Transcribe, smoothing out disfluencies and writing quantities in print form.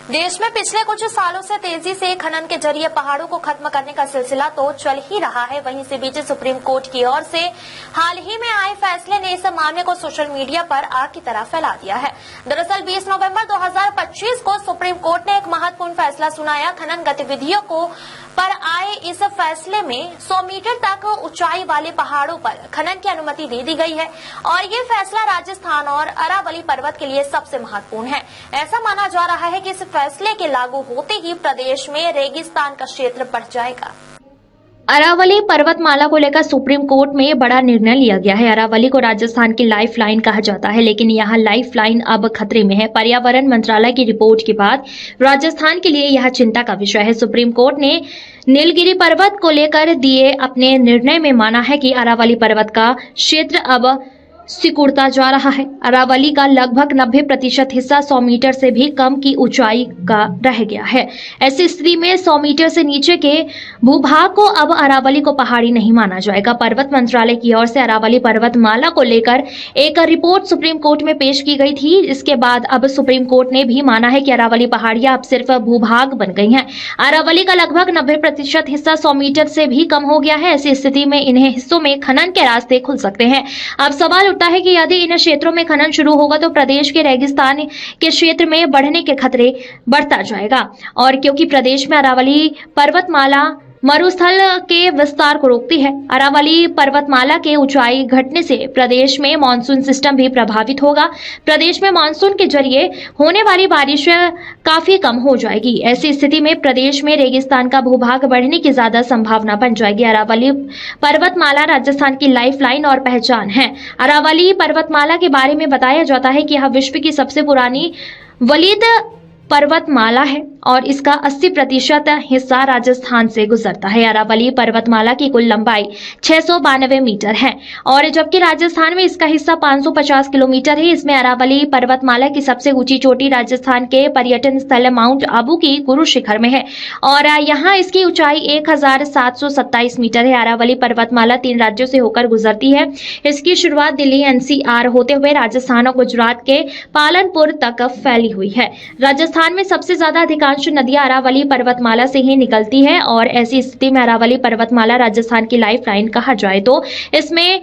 देश में पिछले कुछ सालों से तेजी से खनन के जरिए पहाड़ों को खत्म करने का सिलसिला तो चल ही रहा है। वहीं इसी बीच सुप्रीम कोर्ट की ओर से हाल ही में आए फैसले ने इस मामले को सोशल मीडिया पर आग की तरह फैला दिया है। दरअसल 20 नवंबर 2025 को सुप्रीम कोर्ट ने एक महत्वपूर्ण फैसला सुनाया। खनन गतिविधियों को पर आए इस फैसले में 100 मीटर तक ऊंचाई वाले पहाड़ों पर खनन की अनुमति दे दी गई है और ये फैसला राजस्थान और अरावली पर्वत के लिए सबसे महत्वपूर्ण है। ऐसा माना जा रहा है कि इस फैसले के लागू होते ही प्रदेश में रेगिस्तान का क्षेत्र बढ़ जाएगा। अरावली पर्वतमाला को लेकर सुप्रीम कोर्ट में बड़ा निर्णय लिया गया है। अरावली को राजस्थान की लाइफ लाइन कहा जाता है, लेकिन यहाँ लाइफ लाइन अब खतरे में है। पर्यावरण मंत्रालय की रिपोर्ट के बाद राजस्थान के लिए यह चिंता का विषय है। सुप्रीम कोर्ट ने नीलगिरी पर्वत को लेकर दिए अपने निर्णय में माना है कि अरावली पर्वत का क्षेत्र अब सिकुड़ता जा रहा है। अरावली का लगभग 90% हिस्सा 100 मीटर से भी कम की ऊंचाई का रह गया है। ऐसी स्थिति में 100 मीटर से नीचे के भूभाग को अब अरावली को पहाड़ी नहीं माना जाएगा। पर्वत मंत्रालय की ओर से अरावली पर्वतमाला को लेकर एक रिपोर्ट सुप्रीम कोर्ट में पेश की गई थी। इसके बाद अब सुप्रीम कोर्ट ने भी माना है कि अरावली पहाड़ियां अब सिर्फ भूभाग बन गई हैं। अरावली का लगभग 90% हिस्सा 100 मीटर से भी कम हो गया है। ऐसी स्थिति में इन्हें हिस्सों में खनन के रास्ते खुल सकते हैं। अब सवाल उठता है कि यदि इन क्षेत्रों में खनन शुरू होगा तो प्रदेश के रेगिस्तान के क्षेत्र में बढ़ने के खतरे बढ़ता जाएगा। और क्योंकि प्रदेश में अरावली पर्वतमाला मरुस्थल के विस्तार को रोकती है, अरावली पर्वतमाला के ऊंचाई घटने से प्रदेश में मानसून सिस्टम भी प्रभावित होगा। प्रदेश में मानसून के जरिए होने वाली बारिश काफी कम हो जाएगी। ऐसी स्थिति में प्रदेश में रेगिस्तान का भूभाग बढ़ने की ज्यादा संभावना बन जाएगी। अरावली पर्वतमाला राजस्थान की लाइफ लाइन और पहचान है। अरावली पर्वतमाला के बारे में बताया जाता है कि यह विश्व की सबसे पुरानी वलित पर्वतमाला है और इसका 80% हिस्सा राजस्थान से गुजरता है। अरावली पर्वतमाला की कुल लंबाई 692 मीटर है और जबकि राजस्थान में इसका हिस्सा 550 किलोमीटर है। इसमें अरावली पर्वतमाला की सबसे ऊंची चोटी राजस्थान के पर्यटन स्थल माउंट आबू की गुरु शिखर में है और यहाँ इसकी ऊंचाई 1727 मीटर है। अरावली पर्वतमाला 3 राज्यों से होकर गुजरती है। इसकी शुरुआत दिल्ली NCR होते हुए राजस्थान और गुजरात के पालनपुर तक फैली हुई है। राजस्थान में सबसे ज्यादा अधिकांश नदियां अरावली पर्वतमाला से ही निकलती है और ऐसी स्थिति में अरावली पर्वतमाला राजस्थान की लाइफ लाइन कहा जाए तो इसमें